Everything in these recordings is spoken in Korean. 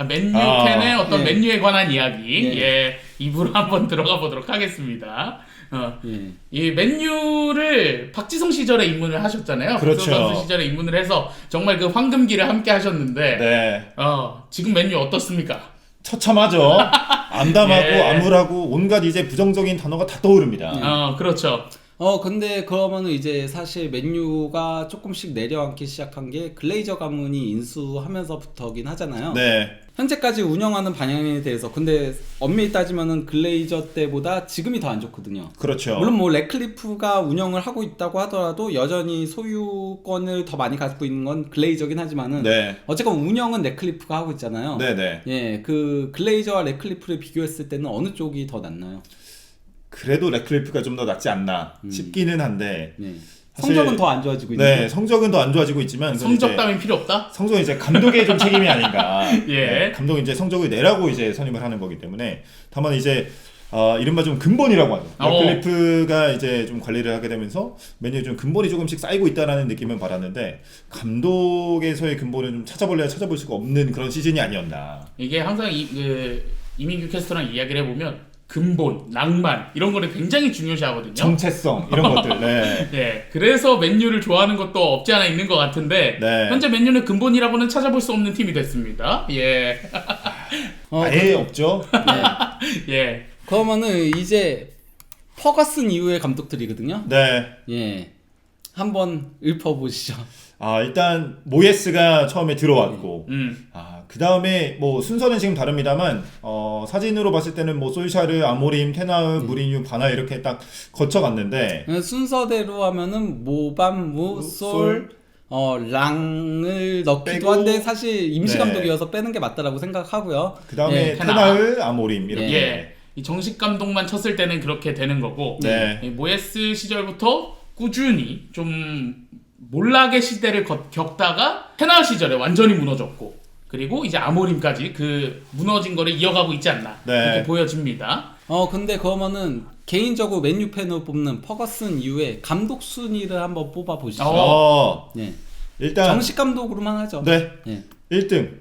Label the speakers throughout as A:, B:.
A: 맨유 팬의 어떤
B: 예.
A: 맨유에 관한 이야기
B: 예.
A: 예, 입으로 한번 들어가 보도록 하겠습니다.
B: 예.
A: 이 맨유를 박지성 시절에 입문을 하셨잖아요.
C: 그렇죠.
A: 박지성 선수 시절에 입문을 해서 정말 그 황금기를 함께 하셨는데
C: 네.
A: 지금 맨유 어떻습니까?
C: 처참하죠. 암담하고
A: 예.
C: 암울하고 온갖 이제 부정적인 단어가 다 떠오릅니다.
A: 그렇죠.
B: 근데 그러면은 이제 사실 맨유가 조금씩 내려앉기 시작한 게 글레이저 가문이 인수하면서부터긴 하잖아요.
C: 네.
B: 현재까지 운영하는 방향에 대해서 근데 엄밀히 따지면은 글레이저 때보다 지금이 더 안 좋거든요.
C: 그렇죠.
B: 물론 뭐 래클리프가 운영을 하고 있다고 하더라도 여전히 소유권을 더 많이 갖고 있는 건 글레이저긴 하지만은
C: 네.
B: 어쨌건 운영은 래클리프가 하고 있잖아요.
C: 네네.
B: 예, 그 글레이저와 래클리프를 비교했을 때는 어느 쪽이 더 낫나요?
C: 그래도 래클리프가 좀 더 낫지 않나 싶기는 한데.
B: 네.
C: 사실-
B: 성적은 더 안 좋아지고 있는.
C: 네, 성적은 더 안 좋아지고 있지만
A: 성적
C: 이제
A: 따윈 필요 없다?
C: 성적은 이제 감독의 좀 책임이 아닌가.
A: 예.
C: 네, 감독이 이제 성적을 내라고 이제 선임을 하는 거기 때문에 다만 이제 이른바 좀 근본이라고 하죠. 래클리프가 이제 좀 관리를 하게 되면서 맨유 좀 근본이 조금씩 쌓이고 있다라는 느낌은 받았는데 감독에서의 근본을 좀 찾아볼 수가 없는 그런 시즌이 아니었나.
A: 이게 항상 이민규 캐스터랑 이야기를 해보면 근본, 낭만 이런 거를 굉장히 중요시하거든요.
C: 정체성 이런 것들. 네.
A: 예, 그래서 맨유를 좋아하는 것도 없지 않아 있는 것 같은데
C: 네.
A: 현재 맨유는 근본이라고는 찾아볼 수 없는 팀이 됐습니다. 예,
C: 아예 없죠.
A: 예.
B: 그러면은 이제 퍼거슨 이후의 감독들이거든요.
C: 네.
B: 예, 한번 읊어보시죠.
C: 일단 모예스가 처음에 들어왔고
A: 음.
C: 그 다음에 뭐 순서는 지금 다릅니다만 사진으로 봤을 때는 뭐 솔샤르, 아모림, 테나흐, 무리뉴, 바나 이렇게 딱 거쳐갔는데
B: 순서대로 하면은 모밤, 무솔, 랑을 넣기도
C: 빼고,
B: 한데 사실 임시
C: 네.
B: 감독이어서 빼는 게 맞다라고 생각하고요.
C: 그 다음에
B: 예,
C: 테나흐, 아모림 이렇게.
A: 예. 이 정식 감독만 쳤을 때는 그렇게 되는 거고
C: 네.
A: 이 모예스 시절부터 꾸준히 좀 몰락의 시대를 겪다가 테나흐 시절에 완전히 무너졌고 그리고 이제 아모림까지 그 무너진 거를 이어가고 있지 않나
C: 네.
A: 이렇게 보여집니다.
B: 근데 그러면은 개인적으로 맨유 팬으로 뽑는 퍼거슨 이후에 감독 순위를 한번 뽑아 보시죠. 네.
C: 일단
B: 정식 감독으로만 하죠.
C: 네.
B: 예.
C: 1등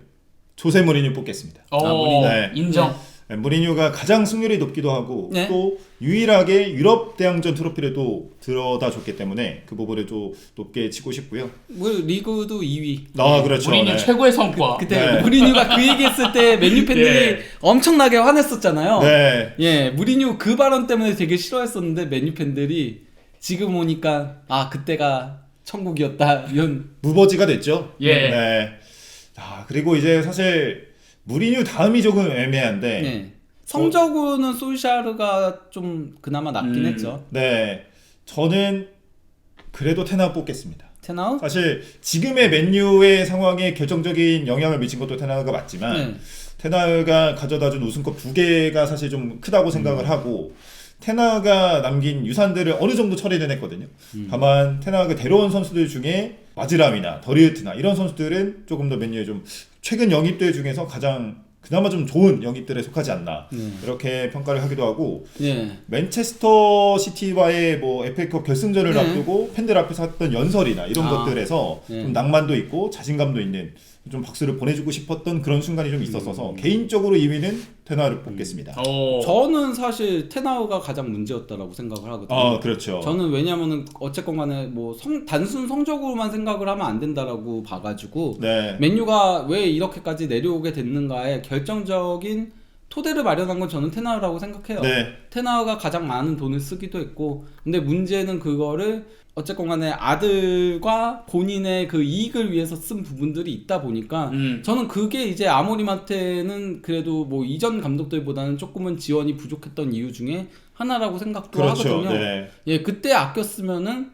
C: 조세 무리뉴 뽑겠습니다.
A: 무리뉴.
C: 네.
A: 인정.
C: 네, 무리뉴가 가장 승률이 높기도 하고
B: 네.
C: 또 유일하게 유럽 대항전 트로피를 또 들어다 줬기 때문에 그 부분을 좀 높게 치고 싶고요.
B: 뭐 리그도 2위.
C: 그렇죠.
A: 무리뉴
C: 네.
A: 최고의 성과.
B: 그때
C: 네.
B: 무리뉴가 그 얘기했을 때 맨유 팬들이
A: 예.
B: 엄청나게 화냈었잖아요.
C: 네.
B: 예, 무리뉴 그 발언 때문에 되게 싫어했었는데 맨유 팬들이 지금 오니까 그때가 천국이었다 이런.
C: 무버지가 됐죠.
A: 예.
C: 네. 그리고 이제 사실 무리뉴 다음이 조금 애매한데.
B: 네. 성적으로는 솔샤르가 좀 그나마 낫긴 했죠.
C: 네. 저는 그래도 테나흐 뽑겠습니다.
B: 테나우?
C: 사실 지금의 맨유의 상황에 결정적인 영향을 미친 것도 테나흐가 맞지만
B: 네.
C: 테나흐가 가져다준 우승컵 2개가 사실 좀 크다고 생각을 하고 테나흐가 남긴 유산들을 어느 정도 처리는 했거든요. 다만 테나흐가 데려온 선수들 중에 마즈람이나 더리우트나 이런 선수들은 조금 더 맨유의 좀 최근 영입들 중에서 가장 그나마 좀 좋은 영입들에 속하지 않나 이렇게 평가를 하기도 하고
B: 예.
C: 맨체스터 시티와의 뭐 FA컵 결승전을
B: 네.
C: 앞두고 팬들 앞에서 했던 연설이나 이런 것들에서
B: 네.
C: 좀 낭만도 있고 자신감도 있는 좀 박수를 보내주고 싶었던 그런 순간이 좀 있었어서 개인적으로 2위는 테나흐를 뽑겠습니다.
B: 저는 사실 테나우가 가장 문제였다라고 생각을 하거든요.
C: 그렇죠.
B: 저는 왜냐면은 어쨌건 간에 뭐 단순 성적으로만 생각을 하면 안 된다라고 봐가지고
C: 네.
B: 맨유가 왜 이렇게까지 내려오게 됐는가에 결정적인 토대를 마련한 건 저는 테나우라고 생각해요.
C: 네.
B: 테나우가 가장 많은 돈을 쓰기도 했고 근데 문제는 그거를 어쨌건 간에 아들과 본인의 그 이익을 위해서 쓴 부분들이 있다 보니까 저는 그게 이제 아모림한테는 그래도 뭐 이전 감독들보다는 조금은 지원이 부족했던 이유 중에 하나라고 생각도
C: 그렇죠.
B: 하거든요.
C: 네.
B: 예, 그때 아꼈으면은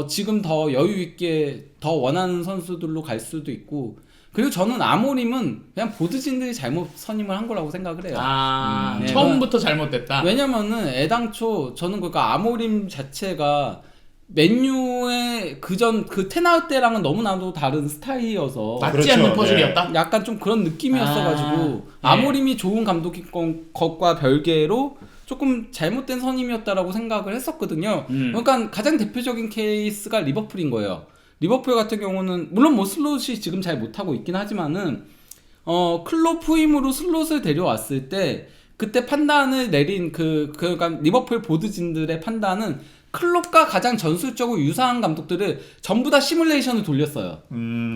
B: 지금 더 여유 있게 더 원하는 선수들로 갈 수도 있고 그리고 저는 아모림은 그냥 보드진들이 잘못 선임을 한 거라고 생각을 해요.
A: 아,
B: 네.
A: 처음부터 잘못됐다.
B: 왜냐면은 애당초 저는 그러니까 아모림 자체가 맨유의 그전 그 테나흐 때랑은 너무나도 다른 스타일이어서
A: 맞지
C: 그렇죠.
A: 않는 퍼즐이었다.
B: 약간 좀 그런 느낌이었어가지고
A: 아,
B: 아모림이 좋은 감독인 것과 별개로 조금 잘못된 선임이었다라고 생각을 했었거든요. 그러니까 가장 대표적인 케이스가 리버풀인 거예요. 리버풀 같은 경우는 물론 뭐 슬롯이 지금 잘 못하고 있긴 하지만은 클롭 후임으로 슬롯을 데려왔을 때 그때 판단을 내린 그러니까 리버풀 보드진들의 판단은 클롭과 가장 전술적으로 유사한 감독들을 전부 다 시뮬레이션을 돌렸어요.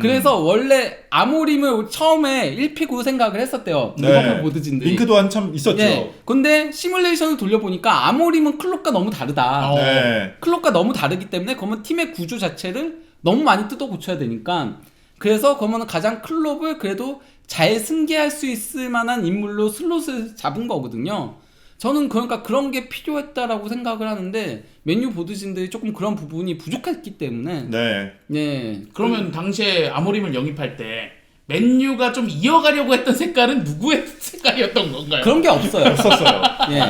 B: 그래서 원래 아모림을 처음에 1픽으로 생각을 했었대요. 리버풀 보드진들이.
C: 링크도 한참 있었죠.
B: 예. 근데 시뮬레이션을 돌려보니까 아모림은 클롭과 너무 다르다.
C: 네.
B: 클롭과 너무 다르기 때문에 그러면 팀의 구조 자체를 너무 많이 뜯어 고쳐야 되니까 그래서 그러면 가장 클롭을 그래도 잘 승계할 수 있을 만한 인물로 슬롯을 잡은 거거든요. 저는 그러니까 그런 게 필요했다라고 생각을 하는데 맨유 보드진들이 조금 그런 부분이 부족했기 때문에
C: 네.
B: 예.
A: 그러면 당시에 아모림을 영입할 때 맨유가 좀 이어가려고 했던 색깔은 누구의 색깔이었던 건가요?
B: 그런 게 없어요.
C: 없었어요.
B: 예.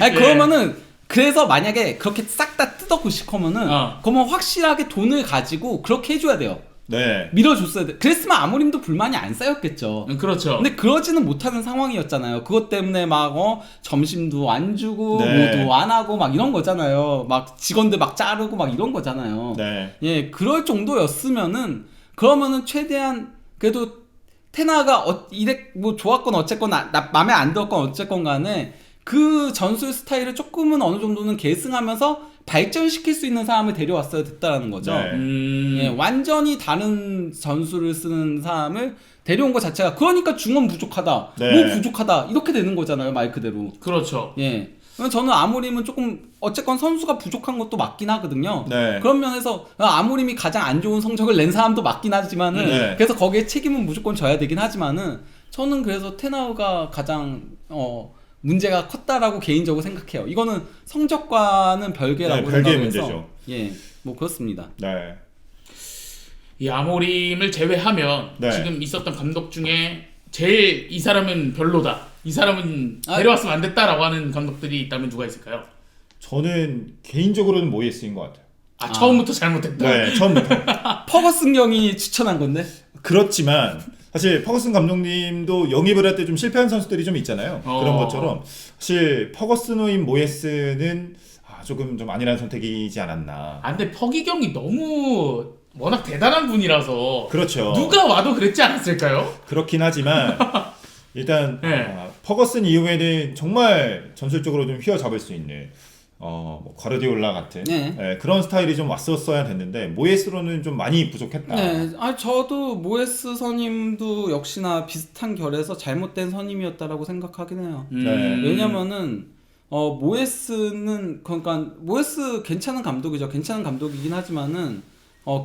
B: 아니 그러면은 그래서 만약에 그렇게 싹 다 뜯어 고시커면은 그러면 확실하게 돈을 가지고 그렇게 해줘야 돼요.
C: 네.
B: 밀어줬어야 돼. 그랬으면 아모림도 불만이 안 쌓였겠죠.
A: 그렇죠.
B: 근데 그러지는 못하는 상황이었잖아요. 그것 때문에 막 점심도 안 주고
C: 네.
B: 뭐도 안 하고 막 이런 거잖아요. 막 직원들 막 자르고 막 이런 거잖아요.
C: 네.
B: 예, 그럴 정도였으면은 그러면은 최대한 그래도 테나가 이래 뭐 좋았건 어쨌건 마음에 안 들었건 어쨌건 간에 그 전술 스타일을 조금은 어느 정도는 계승하면서 발전시킬 수 있는 사람을 데려왔어야 됐다라는 거죠.
C: 네.
B: 예, 완전히 다른 전술을 쓰는 사람을 데려온 것 자체가 그러니까 중원 부족하다,
C: 네.
B: 뭐 부족하다 이렇게 되는 거잖아요, 말 그대로.
A: 그렇죠.
B: 예. 저는 아모림은 조금 어쨌건 선수가 부족한 것도 맞긴 하거든요.
C: 네.
B: 그런 면에서 아모림이 가장 안 좋은 성적을 낸 사람도 맞긴 하지만은
C: 네.
B: 그래서 거기에 책임은 무조건 져야 되긴 하지만은 저는 그래서 테나우가 가장 문제가 컸다라고 개인적으로 생각해요. 이거는 성적과는 별개라고
C: 네, 별개의
B: 생각해서
C: 문제죠.
B: 예, 뭐 그렇습니다.
C: 네.
A: 이 아모림을 제외하면
C: 네.
A: 지금 있었던 감독 중에 제일 이 사람은 별로다. 이 사람은 데려왔으면 안 됐다라고 하는 감독들이 있다면 누가 있을까요?
C: 저는 개인적으로는 모이에스인 것 같아요.
A: 처음부터 잘못했다.
C: 네, 처음부터.
B: 퍼거슨 경이 추천한 건데.
C: 그렇지만 사실 퍼거슨 감독님도 영입을 할 때 좀 실패한 선수들이 좀 있잖아요. 그런 것처럼 사실 퍼거슨 후임 모이에스는 조금 좀 아니라는 선택이지 않았나.
A: 근데 퍼기경이 너무 워낙 대단한 분이라서
C: 그렇죠.
A: 누가 와도 그랬지 않았을까요?
C: 그렇긴 하지만 일단
A: 네.
C: 퍼거슨 이후에는 정말 전술적으로 좀 휘어잡을 수 있는 뭐 과르디올라 같은
B: 네.
C: 그런 스타일이 좀 왔었어야 됐는데 모예스로는 좀 많이 부족했다.
B: 네, 저도 모에스 선임도 역시나 비슷한 결에서 잘못된 선임이었다라고 생각하긴 해요.
C: 네.
B: 왜냐면은 모에스는 그러니까 모에스 괜찮은 감독이죠. 괜찮은 감독이긴 하지만은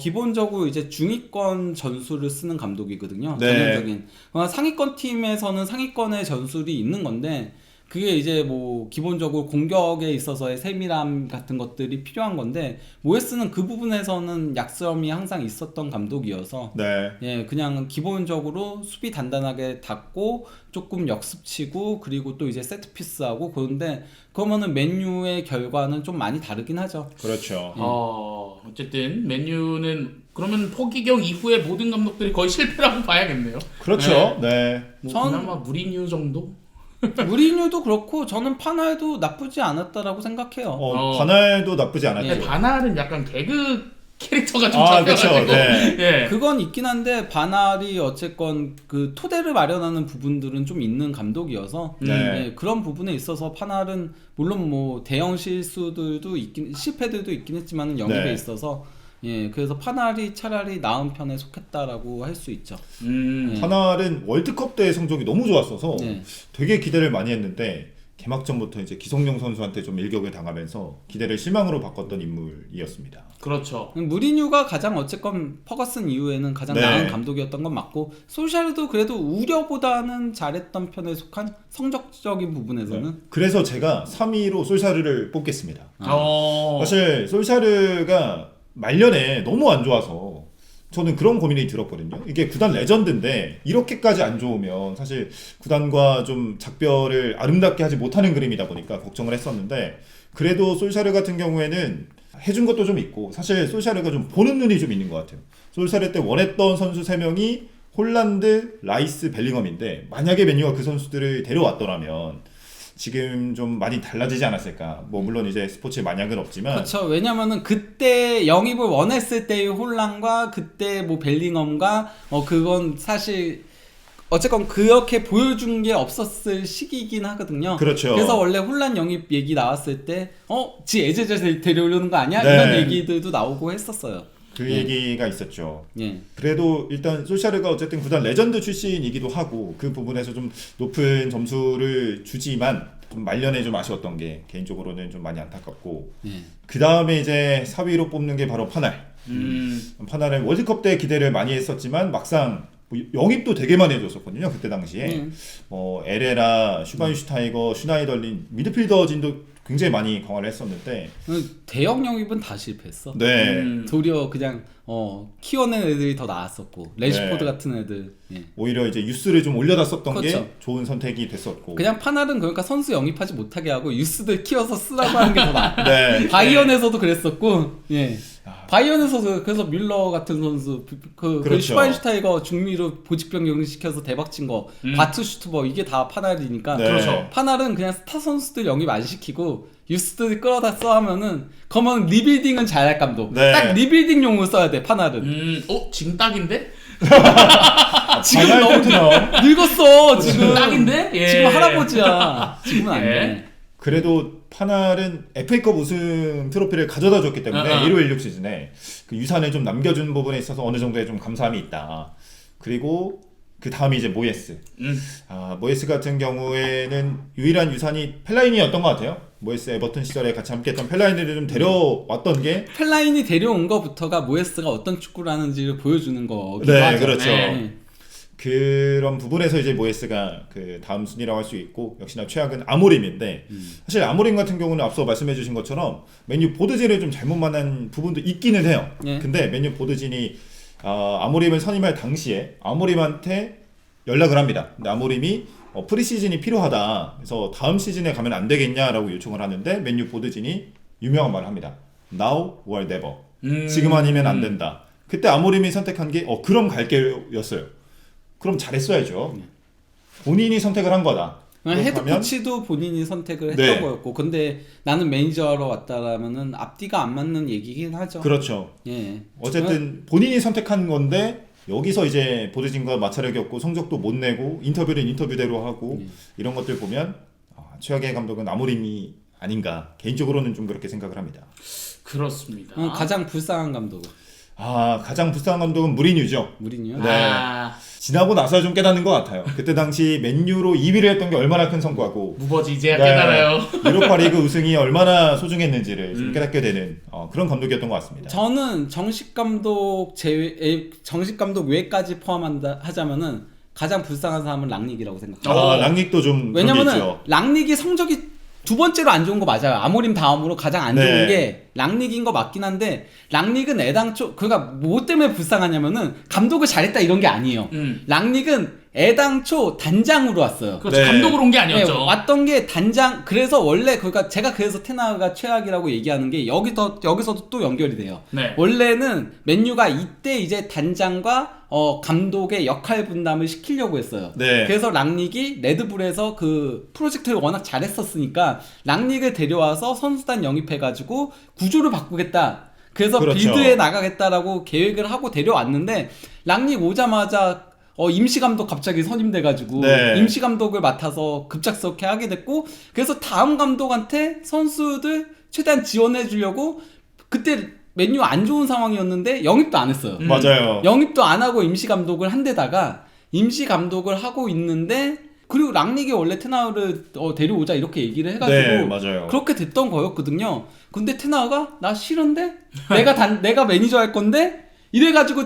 B: 기본적으로 이제 중위권 전술을 쓰는 감독이거든요.
C: 네.
B: 전형적인. 그러니까 상위권 팀에서는 상위권의 전술이 있는 건데 그게 이제 뭐 기본적으로 공격에 있어서의 세밀함 같은 것들이 필요한 건데 모에스는 그 부분에서는 약점이 항상 있었던 감독이어서
C: 네.
B: 예, 그냥 기본적으로 수비 단단하게 닫고 조금 역습치고 그리고 또 이제 세트피스하고 그런데 그러면은 맨유의 결과는 좀 많이 다르긴 하죠.
C: 그렇죠.
A: 어쨌든 맨유는 그러면 포기경 이후에 모든 감독들이 거의 실패라고 봐야겠네요.
C: 그렇죠. 네.
A: 뭐 그나마 무리뉴 정도?
B: 무리뉴도 그렇고 저는 파날도 나쁘지 않았다라고 생각해요.
C: 바날도 나쁘지 않았죠.
A: 근데 바날은 약간 개그 캐릭터가 좀
C: 그렇죠.
A: 잡혀가지고
C: 네.
A: 예.
B: 그건 있긴 한데 바날이 어쨌건 그 토대를 마련하는 부분들은 좀 있는 감독이어서
C: 네.
B: 예, 그런 부분에 있어서 파날은 물론 뭐 대형 실수들도 있긴 실패들도 있긴 했지만은 영입에
C: 네.
B: 있어서 예, 그래서 파날이 차라리 나은 편에 속했다라고 할 수 있죠.
C: 파날은 월드컵 때 성적이 너무 좋았어서
B: 네.
C: 되게 기대를 많이 했는데 개막전부터 이제 기성용 선수한테 좀 일격을 당하면서 기대를 실망으로 바꿨던 인물이었습니다.
A: 그렇죠.
B: 무리뉴가 가장 어쨌건 퍼거슨 이후에는 가장
C: 네.
B: 나은 감독이었던 건 맞고 솔샤르도 그래도 우려보다는 잘했던 편에 속한 성적적인 부분에서는
C: 네. 그래서 제가 3위로 솔샤르를 뽑겠습니다.
A: 어.
C: 사실 솔샤르가 말년에 너무 안 좋아서 저는 그런 고민이 들었거든요. 이게 구단 레전드인데 이렇게까지 안 좋으면 사실 구단과 좀 작별을 아름답게 하지 못하는 그림이다 보니까 걱정을 했었는데 그래도 솔샤르 같은 경우에는 해준 것도 좀 있고 사실 솔샤르가 좀 보는 눈이 좀 있는 것 같아요. 솔샤르 때 원했던 선수 3명이 홀란드, 라이스, 벨링엄인데 만약에 맨유가 그 선수들을 데려왔더라면 지금 좀 많이 달라지지 않았을까. 뭐 물론 이제 스포츠에 만약은 없지만
B: 그렇죠. 왜냐면은 그때 영입을 원했을 때의 혼란과 그때 뭐 벨링엄과 그건 사실 어쨌건 그렇게 보여준 게 없었을 시기이긴 하거든요.
C: 그렇죠.
B: 그래서 원래 혼란 영입 얘기 나왔을 때 지 에제제 데려오려는 거 아니야?
C: 네.
B: 이런 얘기들도 나오고 했었어요.
C: 그 얘기가 있었죠.
B: 예.
C: 그래도 일단 솔샤르가 어쨌든 구단 레전드 출신이기도 하고 그 부분에서 좀 높은 점수를 주지만 좀 말년에 좀 아쉬웠던 게 개인적으로는 좀 많이 안타깝고
B: 예.
C: 그 다음에 이제 4위로 뽑는 게 바로 파날. 파날은 월드컵 때 기대를 많이 했었지만 막상 뭐 영입도 되게 많이 해줬었거든요. 그때 당시에 에레라, 슈바인슈타이거, 슈나이덜린 미드필더진도 굉장히 많이 강화를 했었는데
B: 대형 영입은 다 실패했어.
C: 네.
B: 도리어 그냥 키워낸 애들이 더 나았었고 레시포드
C: 네.
B: 같은 애들. 예.
C: 오히려 이제 유스를 좀 올려다 썼던
B: 그렇죠.
C: 게 좋은 선택이 됐었고
B: 그냥 파날은 그러니까 선수 영입하지 못하게 하고 유스들 키워서 쓰라고 하는 게 더 나아.
C: 네.
B: 바이언에서도 그랬었고, 예.
C: 아.
B: 바이언에서도 그래서 뮬러 같은 선수, 그
C: 그렇죠.
B: 슈바인슈타이거 중미로 보직병 영입시켜서 대박친 거, 바트 슈트버 이게 다 파날이니까.
C: 네.
A: 그렇죠.
B: 파날은 그냥 스타 선수들 영입 안 시키고 유스들 끌어다 써 하면은 그러면 리빌딩은 잘할 감독.
C: 네.
B: 딱 리빌딩용으로 써야 돼 파날은.
A: 지금 딱인데?
B: 지금
C: 파날
B: 너무
C: 토트넘.
B: 늙었어 지금.
A: 딱인데? 예.
B: 지금 할아버지야. 지금은 안
A: 예.
B: 돼.
C: 그래도 파날은 FA컵 우승 트로피를 가져다 줬기 때문에 15-16 시즌에 그 유산을 좀 남겨준 부분에 있어서 어느 정도의 좀 감사함이 있다. 그리고 그 다음이 이제 모예스. 모예스 같은 경우에는 유일한 유산이 펠라인이었던 것 같아요. 모예스 에버턴 시절에 같이 함께했던 펠라인을 좀 데려왔던 게
B: 펠라인이 데려온 것부터가 모예스가 어떤 축구를 하는지를 보여주는 거기도
C: 네,
B: 하죠.
C: 그렇죠.
B: 네.
C: 그런 부분에서 이제 모예스가 그 다음 순위라고 할 수 있고 역시나 최악은 아모림인데 사실 아모림 같은 경우는 앞서 말씀해주신 것처럼 맨유 보드진을 좀 잘못 만난 부분도 있기는 해요.
B: 예.
C: 근데 맨유 보드진이 아모림을 선임할 당시에 아모림한테 연락을 합니다. 근데 아모림이 프리시즌이 필요하다. 그래서 다음 시즌에 가면 안 되겠냐라고 요청을 하는데 맨유 보드진이 유명한 말을 합니다. Now or never. 지금 아니면 안 된다. 그때 아모림이 선택한 게 그럼 갈게였어요. 그럼 잘했어야죠. 본인이 선택을 한 거다.
B: 헤드 코치도 본인이 선택을 했던
C: 네.
B: 거였고, 근데 나는 매니저로 왔다라면은 앞뒤가 안 맞는 얘기긴 하죠.
C: 그렇죠.
B: 예.
C: 어쨌든 본인이 선택한 건데 여기서 이제 보드진과 마찰을 겪고 성적도 못 내고 인터뷰는 인터뷰대로 하고 이런 것들 보면 최악의 감독은 아모림이 아닌가 개인적으로는 좀 그렇게 생각을 합니다.
A: 그렇습니다.
B: 가장 불쌍한 감독은
C: 가장 불쌍한 감독은 무리뉴죠.
B: 무리뉴요.
C: 네. 지나고 나서 좀 깨닫는 것 같아요. 그때 당시 맨유로 2위를 했던 게 얼마나 큰 성과고
A: 무버지 이제야 깨달아요.
C: 유로파리그 우승이 얼마나 소중했는지를 좀 깨닫게 되는 그런 감독이었던 것 같습니다.
B: 저는 정식 감독 외까지 하자면은 가장 불쌍한 사람은 랑닉이라고 생각해요.
C: 랑닉도 좀
B: 왜냐면은 랑닉이 성적이 두 번째로 안 좋은 거 맞아요. 아모림 다음으로 가장 안 좋은 게 랑닉인 거 맞긴 한데 랑닉은 애당초 그러니까 뭐 때문에 불쌍하냐면은 감독을 잘했다 이런 게 아니에요. 랑닉은 애당초 단장으로 왔어요.
A: 그렇죠. 감독으로 온 게 아니었죠.
B: 네, 왔던 게 단장. 그래서 원래 그러니까 제가 그래서 테나가 최악이라고 얘기하는 게 여기서도 또 연결이 돼요.
A: 네.
B: 원래는 맨유가 이때 이제 단장과 감독의 역할 분담을 시키려고 했어요.
C: 네.
B: 그래서 랑닉이 레드불에서 그 프로젝트를 워낙 잘했었으니까 랑닉을 데려와서 선수단 영입해가지고 구조를 바꾸겠다. 그래서
C: 그렇죠.
B: 빌드에 나가겠다라고 계획을 하고 데려왔는데 랑닉 오자마자 임시감독 갑자기 선임돼가지고
C: 네.
B: 임시감독을 맡아서 급작스럽게 하게 됐고 그래서 다음 감독한테 선수들 최대한 지원해주려고 그때 맨유 안 좋은 상황이었는데 영입도 안 했어요.
C: 맞아요.
B: 영입도 안 하고 임시감독을 한 데다가 임시감독을 하고 있는데 그리고 랑닉이 원래 테나우를 데려오자 이렇게 얘기를 해가지고
C: 네, 맞아요.
B: 그렇게 됐던 거였거든요. 근데 테나우가 나 싫은데 내가 매니저 할 건데 이래가지고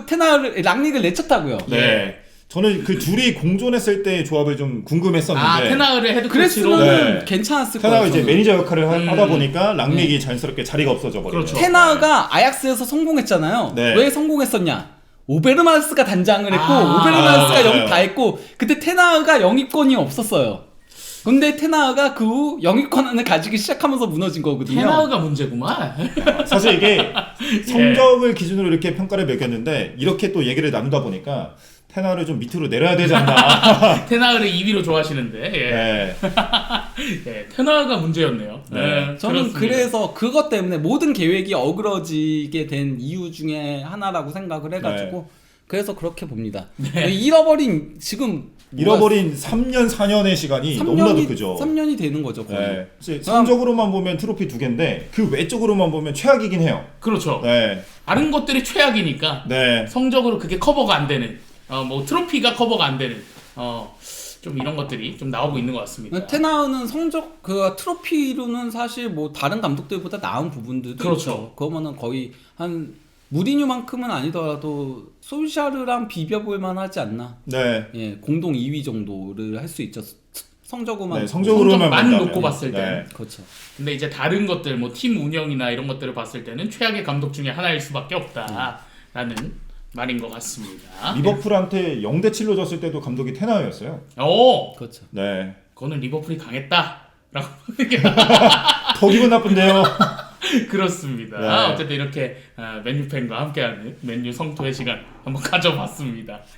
B: 랑닉을 내쳤다고요.
C: 네. 저는 그 둘이 공존했을 때의 조합을 좀 궁금했었는데
A: 테나우를 헤드코치로
B: 그랬으면
C: 네.
B: 괜찮았을 거예요.
C: 테나가 이제 매니저 역할을 하다 보니까 랑닉이 자연스럽게 자리가 없어져 버려요.
A: 그렇죠.
B: 테나가 아약스에서 성공했잖아요.
C: 네.
B: 왜 성공했었냐? 오베르마스가 단장을 했고 오베르마스가
C: 맞아요.
B: 영입 다 했고 그때 테나가 영입권이 없었어요. 근데 테나가 그 후 영입권을 가지기 시작하면서 무너진 거거든요.
A: 테나우가 문제구만.
C: 사실 이게 성적을 기준으로 이렇게 평가를 매겼는데 이렇게 또 얘기를 나누다 보니까 테나를 좀 밑으로 내려야 되지 않나.
A: 테나우를 2위로 좋아하시는데
C: 네.
A: 테나우가 문제였네요.
C: 네.
B: 저는
A: 그렇습니다.
B: 그래서 그것 때문에 모든 계획이 어그러지게 된 이유 중에 하나라고 생각을 해가지고 그래서 그렇게 봅니다. 잃어버린 지금
C: 잃어버린 3년 4년의 시간이 너무나도 크죠.
B: 3년이 되는 거죠. 거의.
C: 네. 성적으로만 보면 트로피 2개인데 그 외적으로만 보면 최악이긴 해요.
A: 그렇죠.
C: 네.
A: 다른 것들이 최악이니까
C: 네.
A: 성적으로 그게 커버가 안 되는 뭐 트로피가 커버가 안 되는 좀 이런 것들이 좀 나오고 있는 것 같습니다.
B: 테나우는 성적 그 트로피로는 사실 뭐 다른 감독들보다 나은 부분들도
A: 그렇죠.
B: 있죠. 그거면은 거의 한 무리뉴만큼은 아니더라도 솔샤르랑 비벼볼 만하지 않나.
C: 네.
B: 예, 공동 2위 정도를 할 수 있죠. 성적으로만.
C: 네, 성적으로만
A: 성적만
C: 본다면.
A: 놓고 봤을 때.
C: 네.
B: 그렇죠.
A: 근데 이제 다른 것들 뭐 팀 운영이나 이런 것들을 봤을 때는 최악의 감독 중에 하나일 수밖에 없다라는 말인 것 같습니다.
C: 리버풀한테 0대7로 졌을 때도 감독이 테나우였어요.
A: 오,
B: 그렇죠.
C: 네.
A: 그거는 리버풀이 강했다라고 하는 게
C: 더 기분 나쁜데요.
A: 그렇습니다.
C: 네.
A: 어쨌든 이렇게 맨유 팬과 함께하는 맨유 성토의 시간 한번 가져봤습니다.